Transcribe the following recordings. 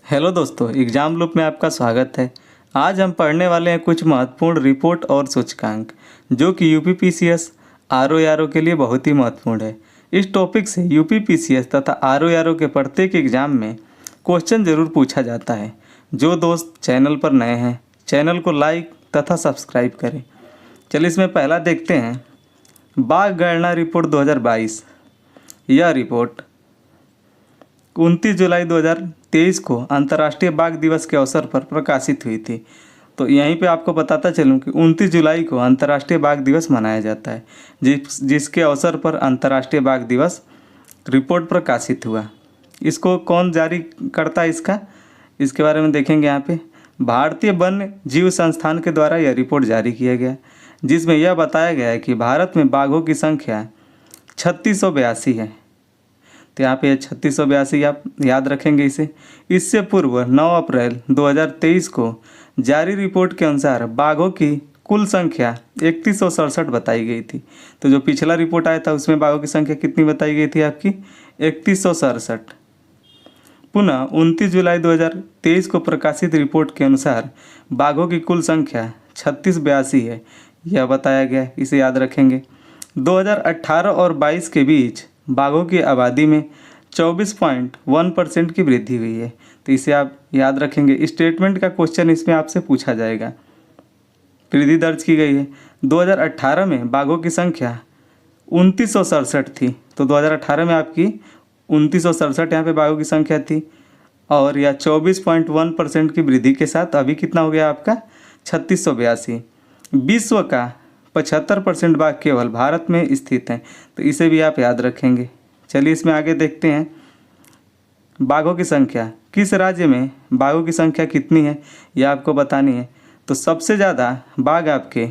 Hello दोस्तों, exam loop में आपका स्वागत है। आज हम पढ़ने वाले हैं कुछ महत्वपूर्ण रिपोर्ट और सूचकांक जो कि यूपीपीसीएस आरओ के लिए बहुत ही महत्वपूर्ण है। इस टॉपिक से यूपीपीसीएस तथा आरओ के प्रत्येक एग्जाम में क्वेश्चन जरूर पूछा जाता है। जो दोस्त चैनल पर नए हैं, चैनल को लाइक तथा सब्सक्राइब करें। चलिए इसमें पहला देखते हैं, बाघ गणना रिपोर्ट 2022। यह रिपोर्ट 29 जुलाई 2023 को अंतर्राष्ट्रीय बाघ दिवस के अवसर पर प्रकाशित हुई थी। तो यहीं पे आपको बताता चलूँ कि 29 जुलाई को अंतर्राष्ट्रीय बाघ दिवस मनाया जाता है, जिसके अवसर पर अंतर्राष्ट्रीय बाघ दिवस रिपोर्ट प्रकाशित हुआ। इसको कौन जारी करता है, इसके बारे में देखेंगे। यहाँ पे भारतीय वन्य जीव संस्थान के द्वारा यह रिपोर्ट जारी किया गया, जिसमें यह बताया गया है कि भारत में बाघों की संख्या 3682 है। तो यहाँ पे 3682 आप याद रखेंगे इसे। इससे पूर्व 9 अप्रैल 2023 को जारी रिपोर्ट के अनुसार बाघों की कुल संख्या 3167 बताई गई थी। तो जो पिछला रिपोर्ट आया था उसमें बाघों की संख्या कितनी बताई गई थी आपकी? 3167। पुनः 29 जुलाई 2023 को प्रकाशित रिपोर्ट के अनुसार बाघों की कुल संख्या 3682 है, यह बताया गया, इसे याद रखेंगे। 2018 और 22 के बीच बाघों की आबादी में 24.1% की वृद्धि हुई है। तो इसे आप याद रखेंगे। स्टेटमेंट का क्वेश्चन इसमें आपसे पूछा जाएगा। वृद्धि दर्ज की गई है। 2018 में बाघों की संख्या 2967 थी। तो 2018 में आपकी 2967 यहाँ पे बाघों की संख्या थी, और यह 24.1% की वृद्धि के साथ अभी कितना हो गया आपका? 3682। विश्व का 75% बाघ केवल भारत में स्थित हैं। तो इसे भी आप याद रखेंगे। चलिए इसमें आगे देखते हैं, बाघों की संख्या किस राज्य में बाघों की संख्या कितनी है, यह आपको बतानी है। तो सबसे ज़्यादा बाघ आपके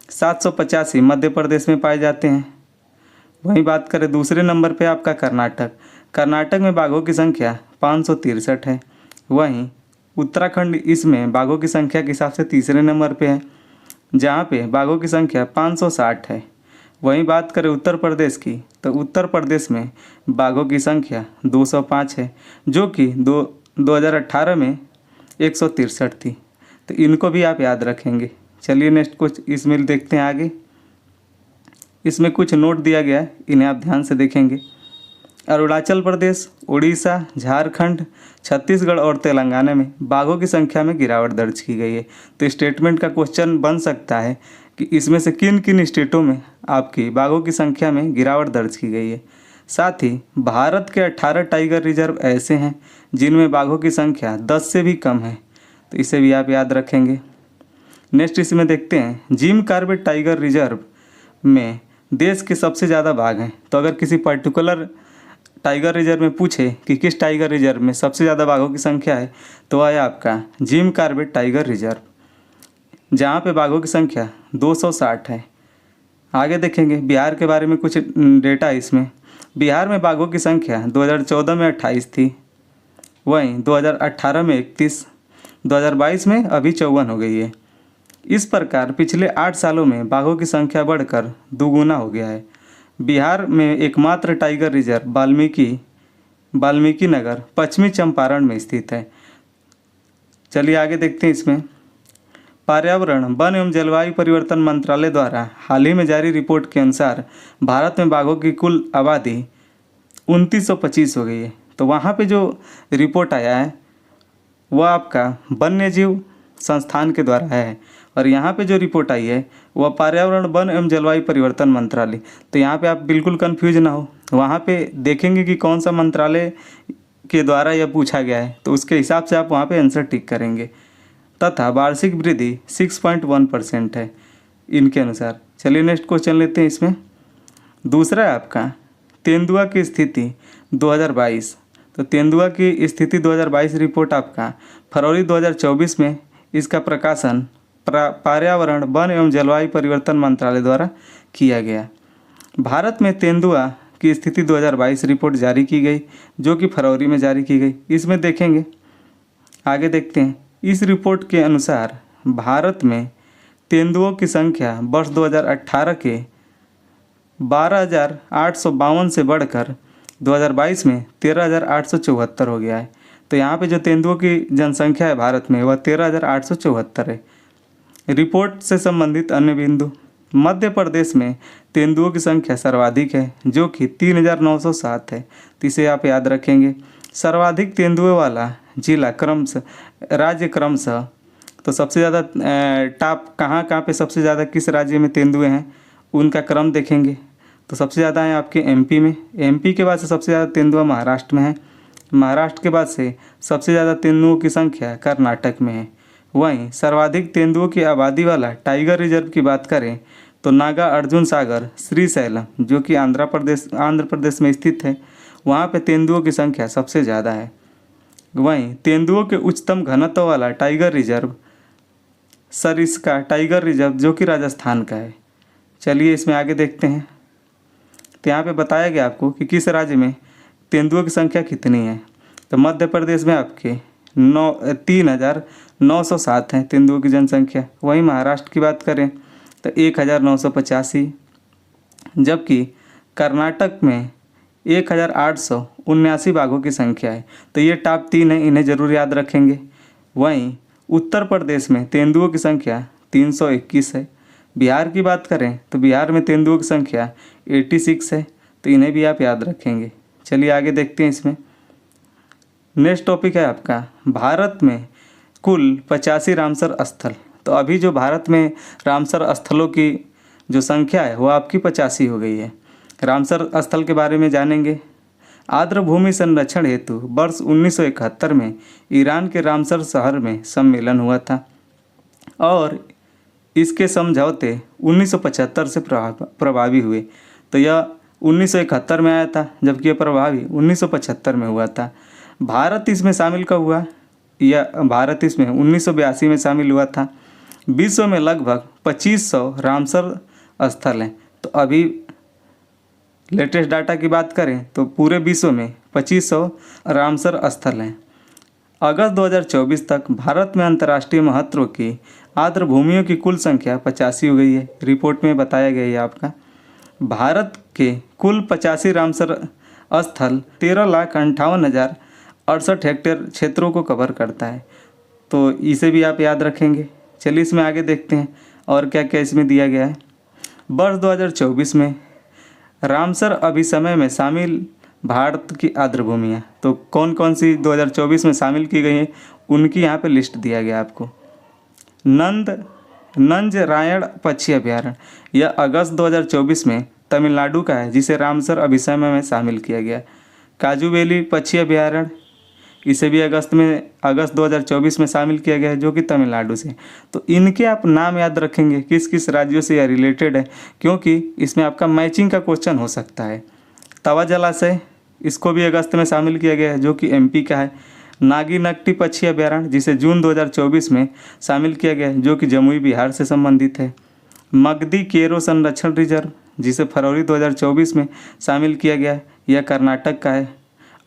785 मध्य प्रदेश में पाए जाते हैं। वहीं बात करें दूसरे नंबर पे आपका कर्नाटक में बाघों की संख्या 563 है। वहीं उत्तराखंड इसमें बाघों की संख्या के हिसाब से तीसरे नंबर पे है, जहाँ पे बाघों की संख्या 560 है। वहीं बात करें उत्तर प्रदेश की, तो उत्तर प्रदेश में बाघों की संख्या 205 है, जो कि 2018 में 163 थी। तो इनको भी आप याद रखेंगे। चलिए नेक्स्ट कुछ इसमें देखते हैं आगे। इसमें कुछ नोट दिया गया है, इन्हें आप ध्यान से देखेंगे। अरुणाचल प्रदेश, उड़ीसा, झारखंड, छत्तीसगढ़ और तेलंगाना में बाघों की संख्या में गिरावट दर्ज की गई है। तो स्टेटमेंट का क्वेश्चन बन सकता है कि इसमें से किन किन स्टेटों में आपकी बाघों की संख्या में गिरावट दर्ज की गई है। साथ ही भारत के 18 टाइगर रिजर्व ऐसे हैं जिनमें बाघों की संख्या 10 से भी कम है। तो इसे भी आप याद रखेंगे। नेक्स्ट इसमें देखते हैं, जिम कॉर्बेट टाइगर रिजर्व में देश के सबसे ज़्यादा बाघ हैं। तो अगर किसी पर्टिकुलर टाइगर रिजर्व में पूछे कि किस टाइगर रिजर्व में सबसे ज़्यादा बाघों की संख्या है, तो वह है आपका जिम कॉर्बेट टाइगर रिजर्व, जहाँ पे बाघों की संख्या 260 है। आगे देखेंगे बिहार के बारे में कुछ डेटा है इसमें। बिहार में बाघों की संख्या 2014 में 28 थी, वहीं 2018 में 31, 2022 में अभी 54 हो गई है। इस प्रकार पिछले 8 सालों में बाघों की संख्या बढ़कर दोगुना हो गया है। बिहार में एकमात्र टाइगर रिजर्व वाल्मीकि नगर पश्चिमी चंपारण में स्थित है। चलिए आगे देखते हैं इसमें। पर्यावरण, वन एवं जलवायु परिवर्तन मंत्रालय द्वारा हाल ही में जारी रिपोर्ट के अनुसार भारत में बाघों की कुल आबादी 2925 हो गई है। तो वहाँ पे जो रिपोर्ट आया है वह आपका वन्य जीव संस्थान के द्वारा है, और यहाँ पे जो रिपोर्ट आई है वह पर्यावरण, वन एवं जलवायु परिवर्तन मंत्रालय। तो यहाँ पे आप बिल्कुल कंफ्यूज ना हो, वहाँ पे देखेंगे कि कौन सा मंत्रालय के द्वारा यह पूछा गया है, तो उसके हिसाब से आप वहाँ पे आंसर टिक करेंगे। तथा वार्षिक वृद्धि 6.1% है इनके अनुसार। चलिए नेक्स्ट क्वेश्चन लेते हैं इसमें। दूसरा है आपका तेंदुआ की स्थिति 2022। तो तेंदुआ की स्थिति 2022 रिपोर्ट आपका फरवरी 2024 में इसका प्रकाशन पर्यावरण, वन एवं जलवायु परिवर्तन मंत्रालय द्वारा किया गया। भारत में तेंदुआ की स्थिति 2022 रिपोर्ट जारी की गई, जो कि फरवरी में जारी की गई। इसमें देखेंगे, आगे देखते हैं। इस रिपोर्ट के अनुसार भारत में तेंदुओं की संख्या वर्ष 2018 के 12,852 से बढ़कर 2022 में 13,874 हो गया है। तो यहाँ पे जो तेंदुओं की जनसंख्या है भारत में वह 13,874 है। रिपोर्ट से संबंधित अन्य बिंदु, मध्य प्रदेश में तेंदुओं की संख्या सर्वाधिक है जो कि 3,907 है, तो इसे आप याद रखेंगे। सर्वाधिक तेंदुओं वाला जिला राज्य क्रमशः, तो सबसे ज़्यादा टॉप कहाँ कहाँ पे सबसे ज़्यादा किस राज्य में तेंदुए हैं उनका क्रम देखेंगे। तो सबसे ज़्यादा है आपके एमपी में, एमपी के बाद से सबसे ज़्यादा तेंदुआ महाराष्ट्र में है, महाराष्ट्र के बाद से सबसे ज़्यादा तेंदुओं की संख्या कर्नाटक में है। वहीं सर्वाधिक तेंदुओं की आबादी वाला टाइगर रिजर्व की बात करें तो नागा अर्जुन सागर श्रीशैलम जो कि आंध्र प्रदेश में स्थित है, वहाँ पे तेंदुओं की संख्या सबसे ज़्यादा है। वहीं तेंदुओं के उच्चतम घनत्व वाला tiger reserve Sariska tiger reserve जो कि राजस्थान का है। चलिए इसमें आगे देखते हैं। तो यहाँ पे बताया गया आपको कि किस राज्य में तेंदुओं की संख्या कितनी है। तो मध्य प्रदेश में आपके 3,907 है तेंदुओं की जनसंख्या। वहीं महाराष्ट्र की बात करें तो 1,985, जबकि कर्नाटक में 1,879 बाघों की संख्या है। तो ये टॉप 3 है, इन्हें ज़रूर याद रखेंगे। वहीं उत्तर प्रदेश में तेंदुओं की संख्या 321 है। बिहार की बात करें तो बिहार में तेंदुओं की संख्या 86 है, तो इन्हें भी आप याद रखेंगे। चलिए आगे देखते हैं। इसमें नेक्स्ट टॉपिक है आपका भारत में कुल 85 रामसर स्थल। तो अभी जो भारत में रामसर स्थलों की जो संख्या है वो आपकी 85 हो गई है। रामसर स्थल के बारे में जानेंगे। आर्द्र भूमि संरक्षण हेतु वर्ष 1971 में ईरान के रामसर शहर में सम्मेलन हुआ था और इसके समझौते 1975 से प्रभावी हुए। तो यह 1971 में आया था, जबकि यह प्रभावी 1975 में हुआ था। भारत इसमें शामिल कब हुआ? यह भारत इसमें 1982 में शामिल हुआ था। विश्व में लगभग 2500 रामसर स्थल हैं। तो अभी लेटेस्ट डाटा की बात करें तो पूरे विश्व में 2500 रामसर स्थल हैं। अगस्त 2024 तक भारत में अंतर्राष्ट्रीय महत्व की आर्द्र भूमियों की कुल संख्या 85 हो गई है। रिपोर्ट में बताया गया है आपका भारत के कुल 85 रामसर स्थल 13,58,068 हेक्टेयर क्षेत्रों को कवर करता है। तो इसे भी आप याद रखेंगे। चलिए इसमें आगे देखते हैं और क्या क्या इसमें दिया गया है। वर्ष 2024 में रामसर अभिसमय में शामिल भारत की आर्द्र भूमियाँ, तो कौन कौन सी 2024 में शामिल की गई हैं उनकी यहाँ पे लिस्ट दिया गया आपको। नंजरायण पक्षी अभयारण्य, यह अगस्त 2024 में तमिलनाडु का है जिसे रामसर अभिसमय में शामिल किया गया। काजू वैली पक्षी अभयारण्य, इसे भी अगस्त 2024 में शामिल किया गया है जो कि तमिलनाडु से। तो इनके आप नाम याद रखेंगे किस किस राज्यों से यह रिलेटेड है, क्योंकि इसमें आपका मैचिंग का क्वेश्चन हो सकता है। तवा जलाशय, इसको भी अगस्त में शामिल किया गया है जो कि एमपी का है। नागी-नकटी पक्षी अभयारण्य जिसे जून 2024 में शामिल किया गया है जो कि जमुई बिहार से संबंधित है। मगधी केरो संरक्षण रिजर्व जिसे फरवरी 2024 में शामिल किया गया है, यह कर्नाटक का है।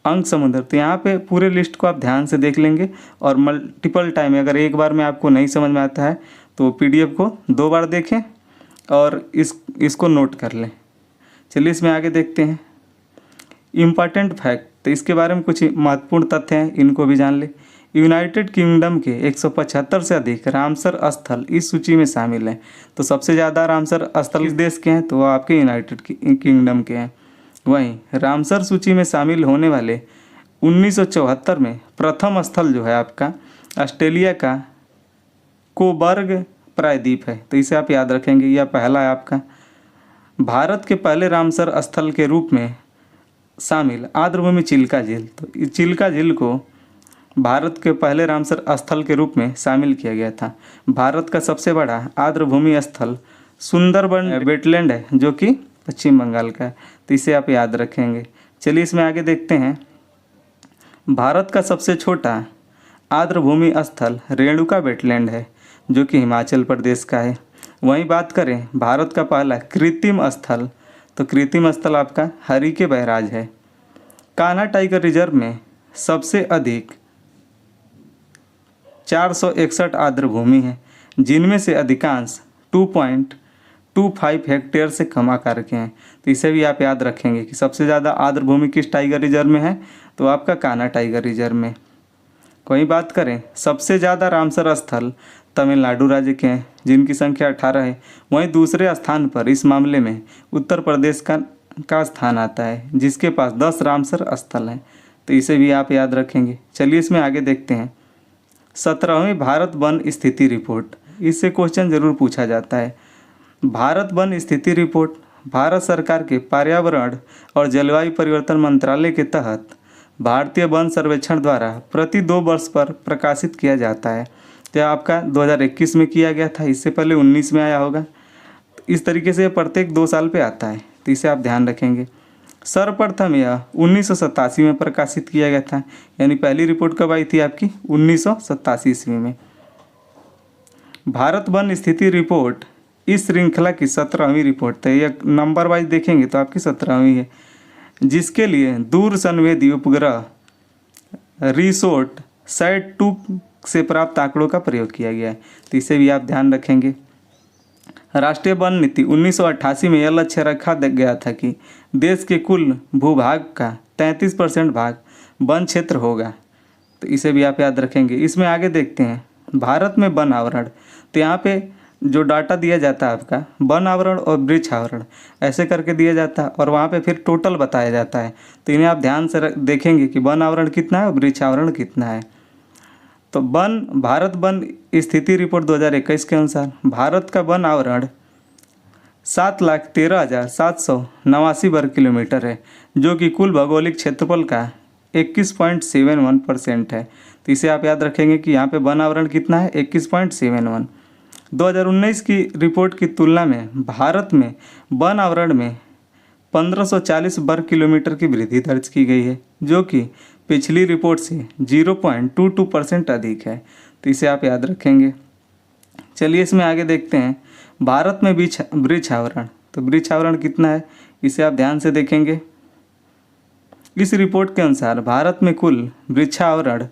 अंक समुद्र, तो यहाँ पे पूरे लिस्ट को आप ध्यान से देख लेंगे और मल्टीपल टाइम, अगर एक बार में आपको नहीं समझ में आता है तो पीडीएफ को 2 बार देखें और इसको नोट कर लें। चलिए इसमें आगे देखते हैं। इम्पॉर्टेंट फैक्ट, तो इसके बारे में कुछ महत्वपूर्ण तथ्य हैं, इनको भी जान ले। यूनाइटेड किंगडम के 175 से अधिक रामसर स्थल इस सूची में शामिल हैं। तो सबसे ज़्यादा रामसर स्थल किस देश के हैं? तो वो आपके यूनाइटेड किंगडम के हैं। वहीं रामसर सूची में शामिल होने वाले 1974 में प्रथम स्थल जो है आपका ऑस्ट्रेलिया का कोबर्ग प्रायद्वीप है। तो इसे आप याद रखेंगे, यह पहला है आपका। भारत के पहले रामसर स्थल के रूप में शामिल आर्द्रभूमि चिल्का झील, तो इस चिल्का झील को भारत के पहले रामसर स्थल के रूप में शामिल किया गया था। भारत का सबसे बड़ा आर्द्रभूमि स्थल सुंदरबन वेटलैंड है जो कि पश्चिम बंगाल का है। तो इसे आप याद रखेंगे। चलिए इसमें आगे देखते हैं। भारत का सबसे छोटा आर्द्रभूमि स्थल रेणुका वेटलैंड है जो कि हिमाचल प्रदेश का है। वहीं बात करें भारत का पहला कृत्रिम स्थल, तो कृत्रिम स्थल आपका हरी के बैराज है। कान्हा टाइगर रिजर्व में सबसे अधिक 461 आर्द्रभूमि है जिनमें से अधिकांश 2.25 हेक्टेयर से कम आकार के हैं। तो इसे भी आप याद रखेंगे कि सबसे ज़्यादा आर्द्रभूमि किस टाइगर रिजर्व में है, तो आपका कान्हा टाइगर रिजर्व में। वहीं बात करें सबसे ज़्यादा रामसर स्थल तमिलनाडु राज्य के हैं जिनकी संख्या 18 है। वहीं दूसरे स्थान पर इस मामले में उत्तर प्रदेश का स्थान आता है जिसके पास 10 रामसर स्थल हैं। तो इसे भी आप याद रखेंगे। चलिए इसमें आगे देखते हैं। 17वीं भारत वन स्थिति रिपोर्ट, इससे क्वेश्चन ज़रूर पूछा जाता है। भारत वन स्थिति रिपोर्ट भारत सरकार के पर्यावरण और जलवायु परिवर्तन मंत्रालय के तहत भारतीय वन सर्वेक्षण द्वारा प्रति 2 वर्ष पर प्रकाशित किया जाता है। तो आपका 2021 में किया गया था, इससे पहले 19 में आया होगा। इस तरीके से प्रत्येक 2 साल पे आता है, तो इसे आप ध्यान रखेंगे। सर्वप्रथम यह 1987 में प्रकाशित किया गया था, यानी पहली रिपोर्ट कब आई थी आपकी 1987 ईस्वी में। भारत वन स्थिति रिपोर्ट इस श्रृंखला की 17वीं रिपोर्ट है। यह नंबर वाइज देखेंगे तो आपकी 17वीं है, जिसके लिए दूर संवेदी उपग्रह रिसोर्ट सैट 2 से प्राप्त आंकड़ों का प्रयोग किया गया है। तो इसे भी आप ध्यान रखेंगे। राष्ट्रीय वन नीति 1988 में यह लक्ष्य रखा गया था कि देश के कुल भूभाग का 33% भाग वन क्षेत्र होगा। तो इसे भी आप याद रखेंगे। इसमें आगे देखते हैं भारत में वन आवरण। तो यहाँ पे जो डाटा दिया जाता है आपका वन आवरण और वृक्ष आवरण ऐसे करके दिया जाता है और वहाँ पे फिर टोटल बताया जाता है। तो इन्हें आप ध्यान से देखेंगे कि वन आवरण कितना है और वृक्ष आवरण कितना है। तो भारत वन स्थिति रिपोर्ट 2021 के अनुसार भारत का वन आवरण 7,13,789 वर्ग किलोमीटर है, जो कि कुल भौगोलिक क्षेत्रफल का 21.71% है। तो इसे आप याद रखेंगे कि यहाँ पे वन आवरण कितना है 21.71। 2019 की रिपोर्ट की तुलना में भारत में वन आवरण में 1540 वर्ग किलोमीटर की वृद्धि दर्ज की गई है, जो कि पिछली रिपोर्ट से 0.22% अधिक है। तो इसे आप याद रखेंगे। चलिए इसमें आगे देखते हैं भारत में वृक्ष आवरण। तो वृक्ष आवरण कितना है इसे आप ध्यान से देखेंगे। इस रिपोर्ट के अनुसार भारत में कुल वृक्षावरण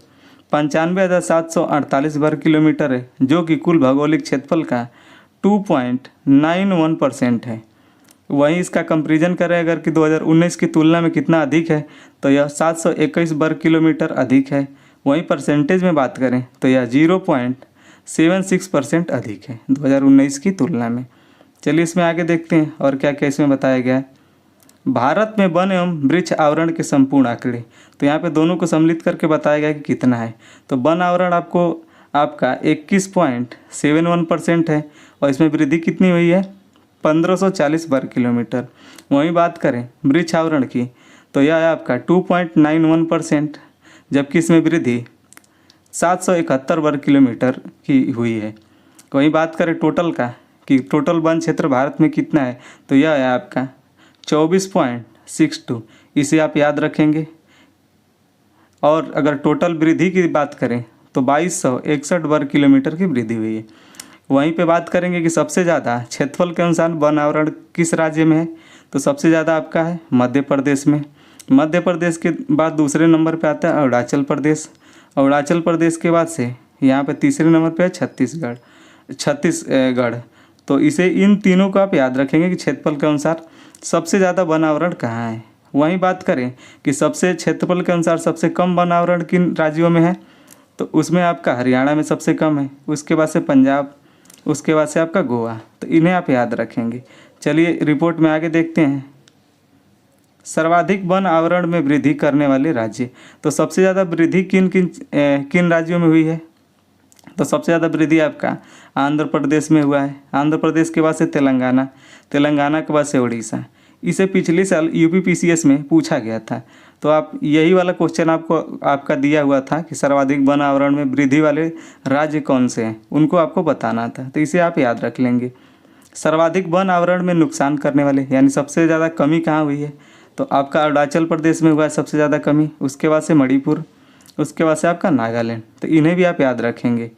95,748 वर्ग किलोमीटर है, जो कि कुल भौगोलिक क्षेत्रफल का 2.91% है। वहीं इसका कंपैरिजन करें अगर कि 2019 की तुलना में कितना अधिक है तो यह 721 वर्ग किलोमीटर अधिक है। वहीं परसेंटेज में बात करें तो यह 0.76% अधिक है 2019 की तुलना में। चलिए इसमें आगे देखते हैं और क्या क्या इसमें बताया गया है। भारत में वन एवं वृक्ष आवरण के संपूर्ण आंकड़े। तो यहाँ पे दोनों को सम्मिलित करके बताया गया कि कितना है। तो वन आवरण आपका 21.71% है और इसमें वृद्धि कितनी हुई है 1540 वर्ग किलोमीटर। वहीं बात करें वृक्ष आवरण की तो यह है आपका 2.91%, जबकि इसमें वृद्धि 771 वर्ग किलोमीटर की हुई है। वहीं बात करें टोटल का कि टोटल वन क्षेत्र भारत में कितना है तो यह है आपका 24.62। इसे आप याद रखेंगे। और अगर टोटल वृद्धि की बात करें तो 2261 वर्ग किलोमीटर की वृद्धि हुई है। वहीं पे बात करेंगे कि सबसे ज़्यादा क्षेत्रफल के अनुसार वन आवरण किस राज्य में है तो सबसे ज़्यादा आपका है मध्य प्रदेश में। मध्य प्रदेश के बाद दूसरे नंबर पे आता है अरुणाचल प्रदेश। अरुणाचल प्रदेश के बाद से यहाँ पे तीसरे नंबर पे है छत्तीसगढ़। तो इसे इन तीनों को आप याद रखेंगे कि क्षेत्रफल के अनुसार सबसे ज़्यादा वन आवरण कहाँ है। वहीं बात करें कि सबसे क्षेत्रफल के अनुसार सबसे कम वन आवरण किन राज्यों में है तो उसमें आपका हरियाणा में सबसे कम है, उसके बाद से पंजाब, उसके बाद से आपका गोवा। तो इन्हें आप याद रखेंगे। चलिए रिपोर्ट में आगे देखते हैं। सर्वाधिक वन आवरण में वृद्धि करने वाले राज्य। तो सबसे ज़्यादा वृद्धि किन राज्यों में हुई है तो सबसे ज़्यादा वृद्धि आपका आंध्र प्रदेश में हुआ है। आंध्र प्रदेश के बाद से तेलंगाना, तेलंगाना के बाद से उड़ीसा। इसे पिछले साल यूपीपीसीएस में पूछा गया था। तो आप यही वाला क्वेश्चन आपका दिया हुआ था कि सर्वाधिक वन आवरण में वृद्धि वाले राज्य कौन से हैं, उनको आपको बताना था। तो इसे आप याद रख लेंगे। सर्वाधिक वन आवरण में नुकसान करने वाले यानी सबसे ज़्यादा कमी कहाँ हुई है तो आपका अरुणाचल प्रदेश में हुआ है सबसे ज़्यादा कमी, उसके बाद से मणिपुर, उसके बाद से आपका नागालैंड। तो इन्हें भी आप याद रखेंगे।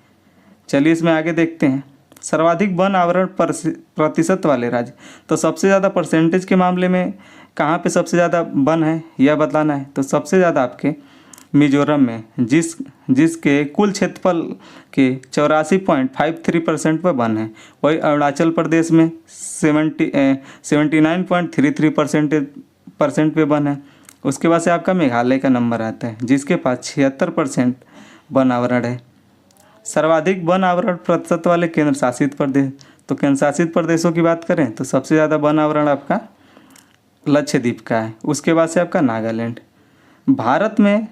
चलिए इसमें आगे देखते हैं। सर्वाधिक वन आवरण प्रतिशत वाले राज्य। तो सबसे ज़्यादा परसेंटेज के मामले में कहाँ पे सबसे ज़्यादा वन है यह बताना है। तो सबसे ज़्यादा आपके मिजोरम में जिसके कुल क्षेत्रफल के 84.53% पर वन है। वही अरुणाचल प्रदेश में 79.33% पे वन है। उसके बाद से आपका मेघालय का नंबर आता है जिसके पास 76% वन आवरण है। सर्वाधिक वन आवरण प्रतिशत वाले केंद्र शासित प्रदेश, तो केंद्र शासित प्रदेशों की बात करें तो सबसे ज़्यादा वन आवरण आपका लक्षद्वीप का है, उसके बाद से आपका नागालैंड। भारत में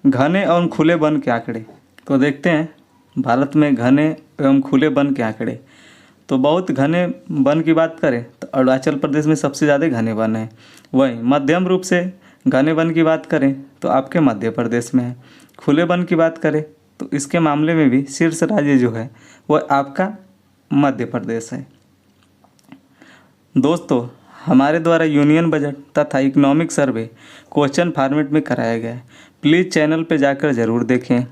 घने एवं खुले वन के आंकड़े, तो देखते हैं भारत में घने एवं खुले वन के आंकड़े। तो बहुत घने वन की बात करें तो अरुणाचल प्रदेश में सबसे ज़्यादा घने वन है। वहीं मध्यम रूप से घने वन की बात करें तो आपके मध्य प्रदेश में है। खुले वन की बात करें तो इसके मामले में भी शीर्ष राज्य जो है वह आपका मध्य प्रदेश है। दोस्तों, हमारे द्वारा यूनियन बजट तथा इकोनॉमिक सर्वे क्वेश्चन फॉर्मेट में कराया गया है, प्लीज़ चैनल पर जाकर ज़रूर देखें,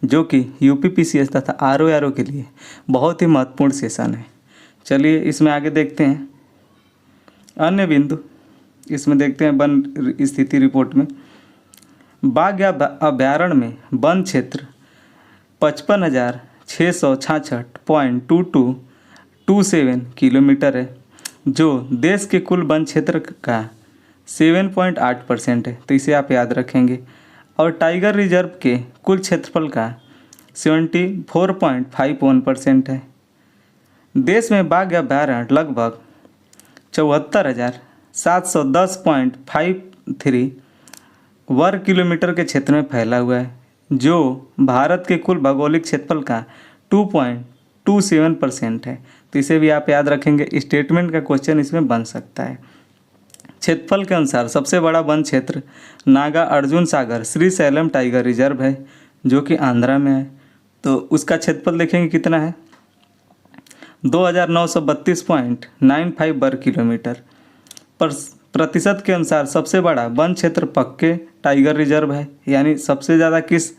जो कि यूपीपीसीएस तथा आरओआरओ के लिए बहुत ही महत्वपूर्ण सेशन है। चलिए इसमें आगे देखते हैं अन्य बिंदु। इसमें देखते हैं वन स्थिति रिपोर्ट में बाघ अभ्यारण्य में वन क्षेत्र 55,666.2227 किलोमीटर है, जो देश के कुल वन क्षेत्र का 7.8% है, तो इसे आप याद रखेंगे। और टाइगर रिजर्व के कुल क्षेत्रफल का 74.51% है। देश में बाघ अभ्यारण्य लगभग 74,710.53 वर्ग किलोमीटर के क्षेत्र में फैला हुआ है, जो भारत के कुल भौगोलिक क्षेत्रफल का 2.27% है, तो इसे भी आप याद रखेंगे। स्टेटमेंट का क्वेश्चन इसमें बन सकता है। क्षेत्रफल के अनुसार सबसे बड़ा वन क्षेत्र नागा अर्जुन सागर श्री सैलम टाइगर रिजर्व है, जो कि आंध्रा में है। तो उसका क्षेत्रफल देखेंगे कितना है, 2932.95 वर्ग किलोमीटर। प्रतिशत के अनुसार सबसे बड़ा वन क्षेत्र पक्के टाइगर रिजर्व है, यानी सबसे ज़्यादा किस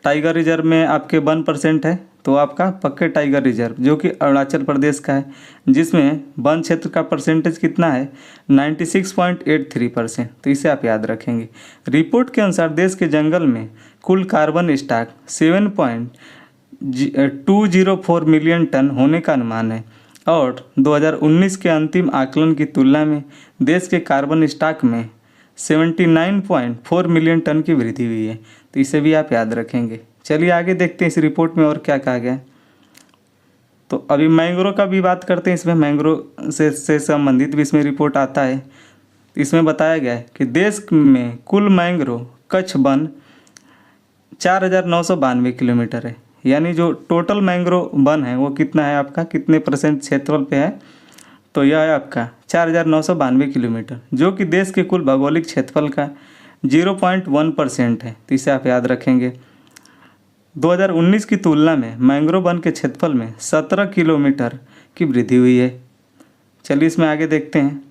टाइगर रिजर्व में आपके 1% है, तो आपका पक्के टाइगर रिजर्व जो कि अरुणाचल प्रदेश का है, जिसमें वन क्षेत्र का परसेंटेज कितना है 96.83%, तो इसे आप याद रखेंगे। रिपोर्ट के अनुसार देश के जंगल में कुल कार्बन स्टॉक 7.204 मिलियन टन होने का अनुमान है, और 2019 के अंतिम आकलन की तुलना में देश के कार्बन स्टॉक में 79.4 मिलियन टन की वृद्धि हुई है, तो इसे भी आप याद रखेंगे। चलिए आगे देखते हैं इस रिपोर्ट में और क्या कहा गया है। तो अभी मैंग्रोव का भी बात करते हैं। इसमें मैंग्रोव से संबंधित भी इसमें रिपोर्ट आता है। इसमें बताया गया है कि देश में कुल मैंग्रोव कच्छ वन 4,992 किलोमीटर है, यानी जो टोटल मैंग्रोव वन है वो कितना है आपका, कितने % क्षेत्रफल पे है, तो यह है आपका 4,992 किलोमीटर, जो कि देश के कुल भौगोलिक क्षेत्रफल का 0.1% है, तो इसे आप याद रखेंगे। 2019 की तुलना में मैंग्रोव वन के क्षेत्रफल में 17 किलोमीटर की वृद्धि हुई है। चलिए इसमें आगे देखते हैं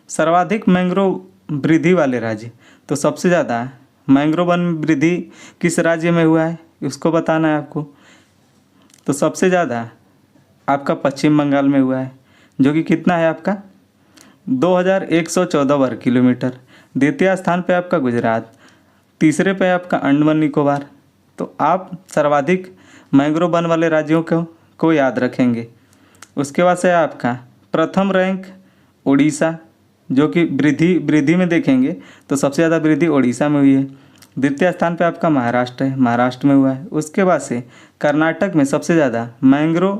सर्वाधिक मैंग्रोव वृद्धि वाले राज्य। तो सबसे ज़्यादा मैंग्रोव वन वृद्धि किस राज्य में हुआ है उसको बताना है आपको। तो सबसे ज़्यादा आपका पश्चिम बंगाल में हुआ है, जो कि कितना है आपका 2114 वर्ग किलोमीटर। द्वितीय स्थान पे आपका गुजरात, तीसरे पे आपका अंडमान निकोबार। तो आप सर्वाधिक मैंग्रोव वन वाले राज्यों को याद रखेंगे। उसके बाद से आपका प्रथम रैंक उड़ीसा, जो कि वृद्धि में देखेंगे तो सबसे ज़्यादा वृद्धि उड़ीसा में हुई है। द्वितीय स्थान पे आपका महाराष्ट्र है, महाराष्ट्र में हुआ है। उसके बाद से कर्नाटक में सबसे ज़्यादा मैंग्रोव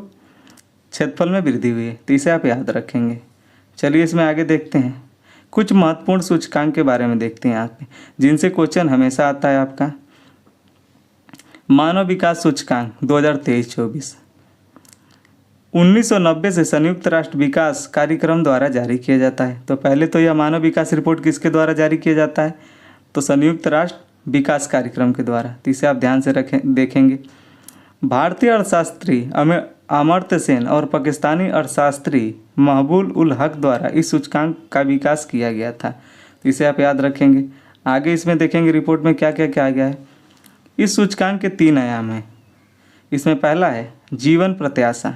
क्षेत्रफल में वृद्धि हुई है, तो इसे आप याद रखेंगे। चलिए इसमें आगे देखते हैं कुछ महत्वपूर्ण सूचकांक के बारे में देखते हैं यहाँ पे, जिनसे क्वेश्चन हमेशा आता है आपका। मानव विकास सूचकांक 2023-24 1990 से संयुक्त राष्ट्र विकास कार्यक्रम द्वारा जारी किया जाता है। तो पहले तो यह मानव विकास रिपोर्ट किसके द्वारा जारी किया जाता है, तो संयुक्त राष्ट्र विकास कार्यक्रम के द्वारा, तो इसे आप ध्यान से देखेंगे। भारतीय अर्थशास्त्री अमर्त्य सेन और पाकिस्तानी अर्थशास्त्री महबूब उल हक द्वारा इस सूचकांक का विकास किया गया था, तो इसे आप याद रखेंगे। आगे इसमें देखेंगे रिपोर्ट में क्या क्या किया गया है। इस सूचकांक के 3 आयाम हैं। इसमें पहला है जीवन प्रत्याशा,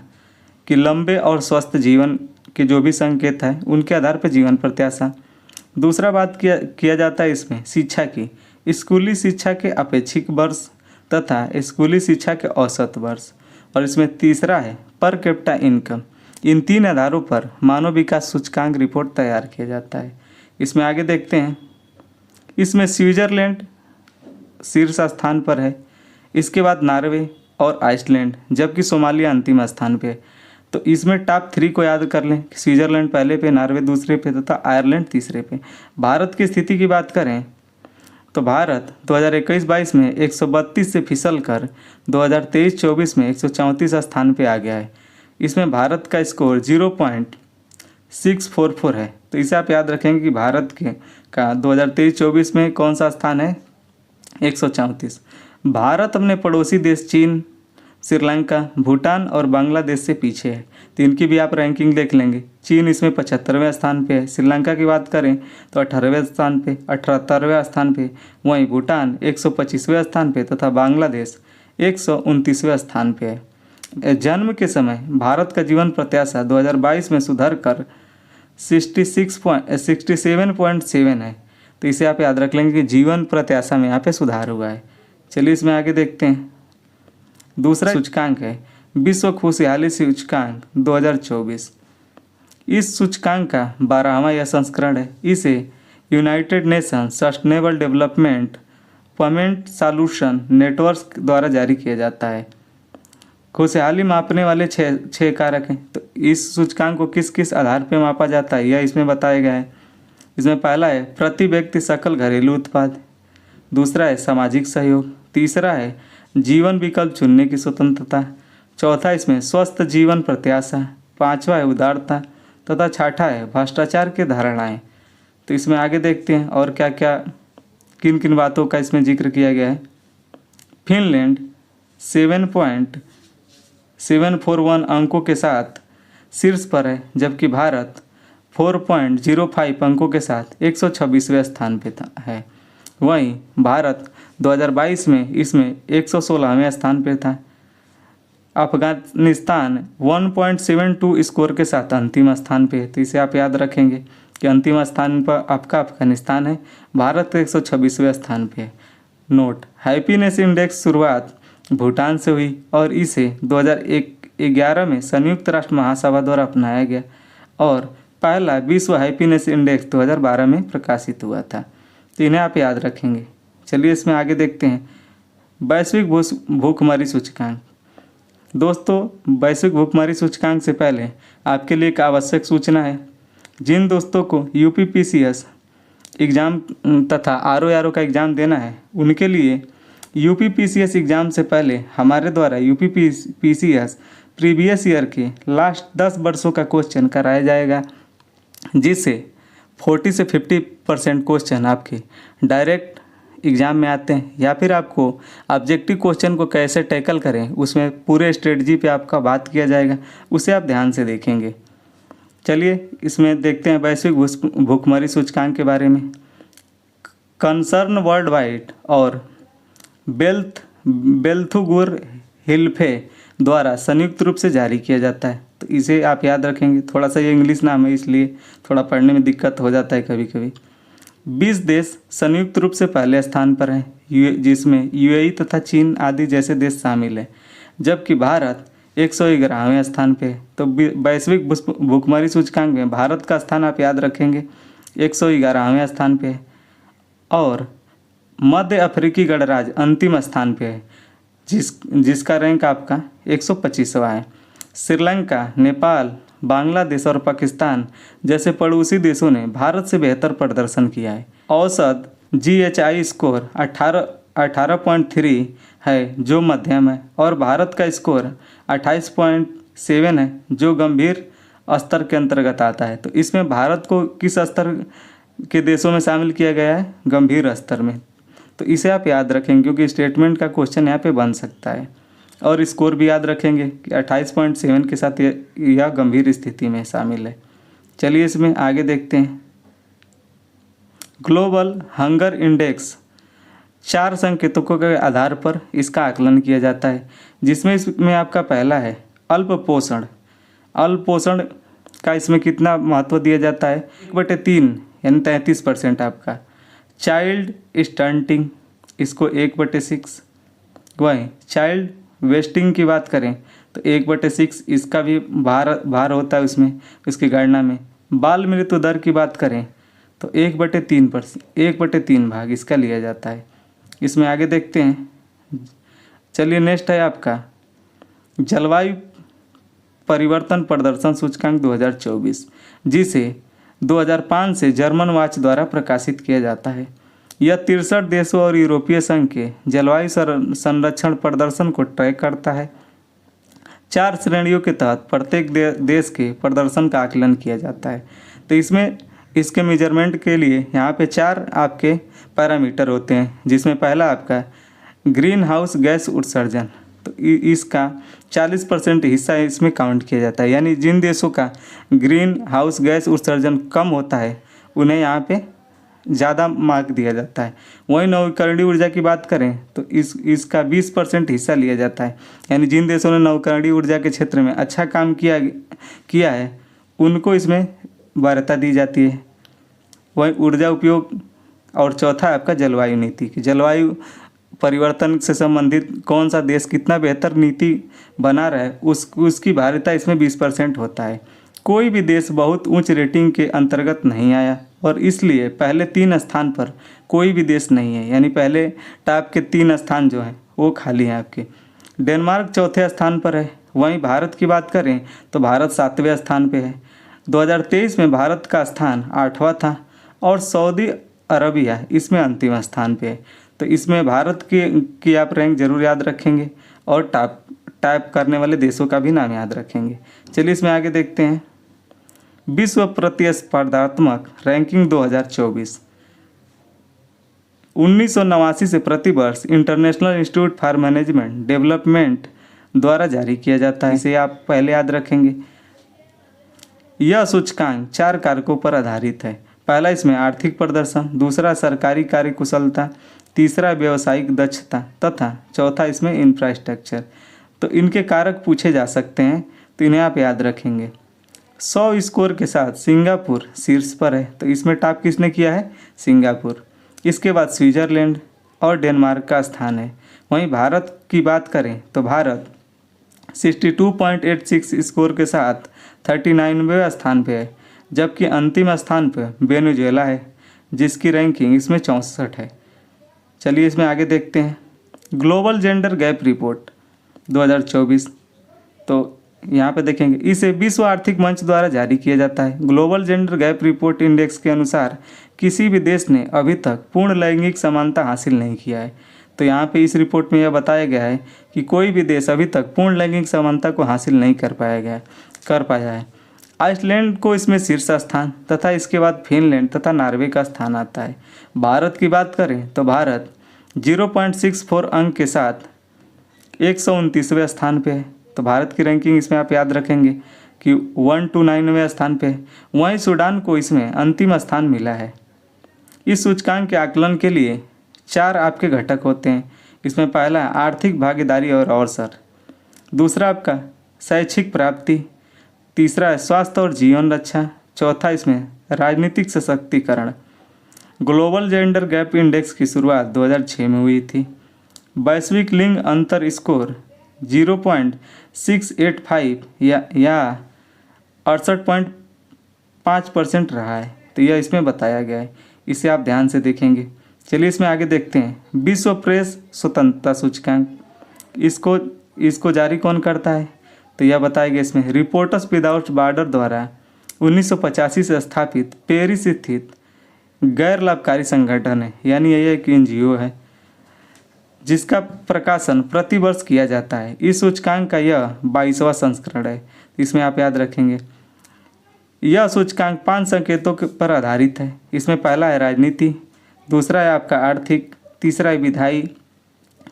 कि लंबे और स्वस्थ जीवन के जो भी संकेत हैं उनके आधार पर जीवन प्रत्याशा। दूसरा बात किया जाता है इसमें शिक्षा की, स्कूली शिक्षा के अपेक्षित वर्ष तथा स्कूली शिक्षा के औसत वर्ष। और इसमें तीसरा है पर कैपिटा इनकम। इन 3 आधारों पर मानव विकास सूचकांक रिपोर्ट तैयार किया जाता है। इसमें आगे देखते हैं, इसमें स्विट्ज़रलैंड शीर्ष स्थान पर है, इसके बाद नॉर्वे और आइसलैंड, जबकि सोमालिया अंतिम स्थान पे है। तो इसमें टॉप 3 को याद कर लें। स्विट्जरलैंड पहले पे, नॉर्वे दूसरे पे तथा आयरलैंड तीसरे पे। भारत की स्थिति की बात करें तो भारत 2021-22 में 132 से फिसल कर 2023-24 में 134 स्थान पे आ गया है। इसमें भारत का स्कोर 0.644 है। तो इसे आप याद रखेंगे कि भारत के का 2023-24 में कौन सा स्थान है, 134। भारत अपने पड़ोसी देश चीन, श्रीलंका, भूटान और बांग्लादेश से पीछे है। तो इनकी भी आप रैंकिंग देख लेंगे। चीन इसमें 75वें स्थान पे है। श्रीलंका की बात करें तो 18वें स्थान पे, 78वें स्थान पे। वहीं भूटान 125वें स्थान पे तथा बांग्लादेश 129वें स्थान पे है। जन्म के समय भारत का जीवन प्रत्याशा 2022 में सुधर कर 67.7 है। तो इसे आप याद रख लेंगे कि जीवन प्रत्याशा में यहाँ पे सुधार हुआ है। चलिए इसमें आगे देखते हैं। दूसरा सूचकांक है विश्व खुशहाली सूचकांक 2024। इस सूचकांक का 12वां यह संस्करण है। इसे United nation sustainable development payment solution network द्वारा जारी किया जाता है। खुशहाली मापने वाले छः कारक हैं। तो इस सूचकांक को किस किस आधार पर मापा जाता है यह इसमें बताया गया है। इसमें पहला है प्रति व्यक्ति सकल घरेलू उत्पाद, दूसरा है सामाजिक सहयोग, तीसरा है जीवन विकल्प चुनने की स्वतंत्रता, चौथा इसमें स्वस्थ जीवन प्रत्याशा, पांचवा है उदारता तथा छठा है भ्रष्टाचार के धारणाएं। तो इसमें आगे देखते हैं और क्या क्या किन किन बातों का इसमें जिक्र किया गया है। फिनलैंड 7.741 अंकों के साथ शीर्ष पर है, जबकि भारत 4.05 अंकों के साथ 126वें स्थान पे है। वहीं भारत 2022 में इसमें 116वें स्थान पर था। अफगानिस्तान 1.72 स्कोर के साथ अंतिम स्थान पे है। तो इसे आप याद रखेंगे कि अंतिम स्थान पर आपका अफगानिस्तान है, भारत 126वें स्थान पे है। नोट, हैप्पीनेस इंडेक्स शुरुआत भूटान से हुई और इसे 2011 में संयुक्त राष्ट्र महासभा द्वारा अपनाया गया और पहला विश्व हैप्पीनेस इंडेक्स 2012 में प्रकाशित हुआ था। तो इन्हें आप याद रखेंगे। चलिए इसमें आगे देखते हैं। वैश्विक भूखमरी सूचकांक। दोस्तों, वैश्विक भूखमरी सूचकांक से पहले आपके लिए एक आवश्यक सूचना है। जिन दोस्तों को यूपीपीसीएस एग्ज़ाम तथा आरओ का एग्ज़ाम देना है, उनके लिए यूपीपीसीएस एग्ज़ाम से पहले हमारे द्वारा यूपीपीसीएस प्रीवियस ईयर के लास्ट 10 वर्षों का क्वेश्चन कराया जाएगा, जिससे 40 से 50% क्वेश्चन आपके डायरेक्ट एग्ज़ाम में आते हैं, या फिर आपको ऑब्जेक्टिव क्वेश्चन को कैसे टैकल करें उसमें पूरे स्ट्रेटजी पे आपका बात किया जाएगा, उसे आप ध्यान से देखेंगे। चलिए इसमें देखते हैं वैश्विक भूखमरी सूचकांक के बारे में। कंसर्न वर्ल्ड वाइड और बेल्थुगुर हिल्फे द्वारा संयुक्त रूप से जारी किया जाता है। तो इसे आप याद रखेंगे। थोड़ा सा ये इंग्लिश नाम है, इसलिए थोड़ा पढ़ने में दिक्कत हो जाता है कभी कभी। 20 देश संयुक्त रूप से पहले स्थान पर हैं, जिसमें यूएई तथा चीन आदि जैसे देश शामिल हैं, जबकि भारत 111वें स्थान पे है। तो वैश्विक भूखमरी सूचकांक में भारत का स्थान आप याद रखेंगे 111वें स्थान पे है और मध्य अफ्रीकी गणराज्य अंतिम स्थान पे है, जिसका रैंक आपका 125वां है। श्रीलंका, नेपाल, बांग्लादेश और पाकिस्तान जैसे पड़ोसी देशों ने भारत से बेहतर प्रदर्शन किया है। औसत GHI स्कोर 18.3 है जो मध्यम है और भारत का स्कोर 28.7 है जो गंभीर स्तर के अंतर्गत आता है। तो इसमें भारत को किस स्तर के देशों में शामिल किया गया है? गंभीर स्तर में। तो इसे आप याद रखेंगे क्योंकि स्टेटमेंट का क्वेश्चन यहाँ पे बन सकता है। और स्कोर भी याद रखेंगे कि 28.7 के साथ यह गंभीर स्थिति में शामिल है। चलिए इसमें आगे देखते हैं। ग्लोबल हंगर इंडेक्स 4 संकेतकों के आधार पर इसका आकलन किया जाता है, जिसमें इसमें आपका पहला है अल्प पोषण। अल्प पोषण का इसमें कितना महत्व दिया जाता है? 1/3 यानी 33% आपका। चाइल्ड स्टंटिंग इसको 1/6। वहीं चाइल्ड वेस्टिंग की बात करें तो 1/6 इसका भी भार होता है उसमें, इसकी गणना में। बाल मृत्यु दर की बात करें तो 1/3 भाग इसका लिया जाता है। इसमें आगे देखते हैं। चलिए नेक्स्ट है आपका जलवायु परिवर्तन प्रदर्शन सूचकांक 2024, जिसे 2005 से जर्मन वॉच द्वारा प्रकाशित किया जाता है। यह 63 देशों और यूरोपीय संघ के जलवायु संरक्षण प्रदर्शन को ट्रैक करता है। 4 श्रेणियों के तहत प्रत्येक देश के प्रदर्शन का आकलन किया जाता है। तो इसमें इसके मेजरमेंट के लिए यहाँ पे 4 आपके पैरामीटर होते हैं, जिसमें पहला आपका ग्रीन हाउस गैस उत्सर्जन। तो इसका 40% हिस्सा इसमें काउंट किया जाता है, यानी जिन देशों का ग्रीन हाउस गैस उत्सर्जन कम होता है उन्हें यहाँ पे ज़्यादा मार्क दिया जाता है। वहीं नवीकरणीय ऊर्जा की बात करें तो इसका 20% हिस्सा लिया जाता है, यानी जिन देशों ने नवीकरणीय ऊर्जा के क्षेत्र में अच्छा काम किया है उनको इसमें वरीयता दी जाती है। वहीं ऊर्जा उपयोग और चौथा आपका जलवायु नीति की जलवायु परिवर्तन से संबंधित कौन सा देश कितना बेहतर नीति बना रहा है उसकी वरीयता इसमें 20% होता है। कोई भी देश बहुत उच्च रेटिंग के अंतर्गत नहीं आया और इसलिए पहले 3 स्थान पर कोई भी देश नहीं है, यानी पहले टॉप के 3 स्थान जो हैं वो खाली हैं आपके। डेनमार्क चौथे स्थान पर है। वहीं भारत की बात करें तो भारत 7वें स्थान पे है। 2023 में भारत का स्थान 8वां था और सऊदी अरबिया इसमें अंतिम स्थान पे है। तो इसमें भारत की आप रैंक जरूर याद रखेंगे और टाइप करने वाले देशों का भी नाम याद रखेंगे। चलिए इसमें आगे देखते हैं विश्व प्रतिस्पर्धात्मक रैंकिंग 2024। 1989 से प्रतिवर्ष international institute for management development द्वारा जारी किया जाता है। इसे आप पहले याद रखेंगे। यह सूचकांक 4 कारकों पर आधारित है। पहला इसमें आर्थिक प्रदर्शन, दूसरा सरकारी कार्यकुशलता, तीसरा व्यावसायिक दक्षता तथा चौथा इसमें इंफ्रास्ट्रक्चर। तो इनके कारक पूछे जा सकते हैं, तो इन्हें आप याद रखेंगे। 100 स्कोर के साथ सिंगापुर शीर्ष पर है। तो इसमें टॉप किसने किया है? सिंगापुर। इसके बाद स्विट्ज़रलैंड और डेनमार्क का स्थान है। वहीं भारत की बात करें तो भारत 62.86 स्कोर के साथ 39वें स्थान पे है, जबकि अंतिम स्थान पर वेनेजुएला है जिसकी रैंकिंग इसमें 64 है। चलिए इसमें आगे देखते हैं ग्लोबल जेंडर गैप रिपोर्ट 2024। तो यहाँ पे देखेंगे इसे विश्व आर्थिक मंच द्वारा जारी किया जाता है। Global gender gap report index के अनुसार किसी भी देश ने अभी तक पूर्ण लैंगिक समानता हासिल नहीं किया है। तो यहाँ पे इस रिपोर्ट में यह बताया गया है कि कोई भी देश अभी तक पूर्ण लैंगिक समानता को हासिल नहीं कर पाया है। आइसलैंड को इसमें शीर्ष स्थान तथा इसके बाद फिनलैंड तथा नॉर्वे का स्थान आता है। भारत की बात करें तो भारत 0.64 अंक के साथ 129वें स्थान पे है। तो भारत की रैंकिंग इसमें आप याद रखेंगे कि 129वें स्थान पे है। वहीं सूडान को इसमें अंतिम स्थान मिला है। इस सूचकांक के आकलन के लिए 4 आपके घटक होते हैं। इसमें पहला है आर्थिक भागीदारी और अवसर, दूसरा आपका शैक्षिक प्राप्ति, तीसरा है स्वास्थ्य और जीवन रक्षा, चौथा इसमें राजनीतिक सशक्तिकरण। ग्लोबल जेंडर गैप इंडेक्स की शुरुआत 2006 में हुई थी। वैश्विक लिंग अंतर स्कोर 0.685 या 68.5% रहा है। तो यह इसमें बताया गया है, इसे आप ध्यान से देखेंगे। चलिए इसमें आगे देखते हैं विश्व प्रेस स्वतंत्रता सूचकांक। इसको जारी कौन करता है? तो यह बताया गया इसमें रिपोर्टर्स विदाउट बॉर्डर द्वारा 1985 से स्थापित पेरिस स्थित गैर लाभकारी संगठन है, यानी यह एक NGO है जिसका प्रकाशन प्रतिवर्ष किया जाता है। इस सूचकांक का यह 22वां संस्करण है। इसमें आप याद रखेंगे यह सूचकांक 5 संकेतों पर आधारित है। इसमें पहला है राजनीति, दूसरा है आपका आर्थिक, तीसरा है विधायी,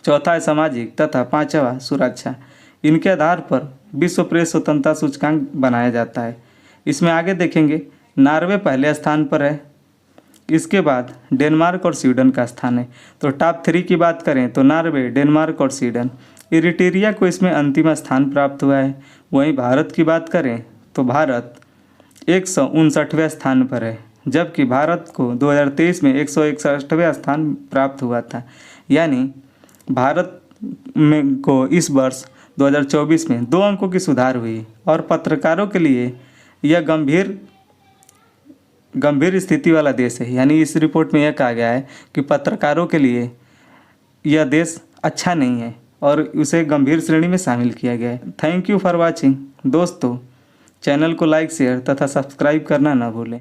चौथा है सामाजिक तथा 5वां सुरक्षा। इनके आधार पर विश्व प्रेस स्वतंत्रता सूचकांक बनाया जाता है। इसमें आगे देखेंगे नॉर्वे पहले स्थान पर है, इसके बाद डेनमार्क और स्वीडन का स्थान है। तो टॉप 3 की बात करें तो नॉर्वे, डेनमार्क और स्वीडन। इरिट्रिया को इसमें अंतिम स्थान प्राप्त हुआ है। वहीं भारत की बात करें तो भारत 159वें स्थान पर है, जबकि भारत को 2023 में 161वें स्थान प्राप्त हुआ था। यानी भारत में को इस वर्ष 2024 में 2 अंकों की सुधार हुई और पत्रकारों के लिए यह गंभीर स्थिति वाला देश है। यानी इस रिपोर्ट में यह कहा गया है कि पत्रकारों के लिए यह देश अच्छा नहीं है और उसे गंभीर श्रेणी में शामिल किया गया है। Thank you for watching. दोस्तों, चैनल को लाइक, शेयर तथा सब्सक्राइब करना न भूलें।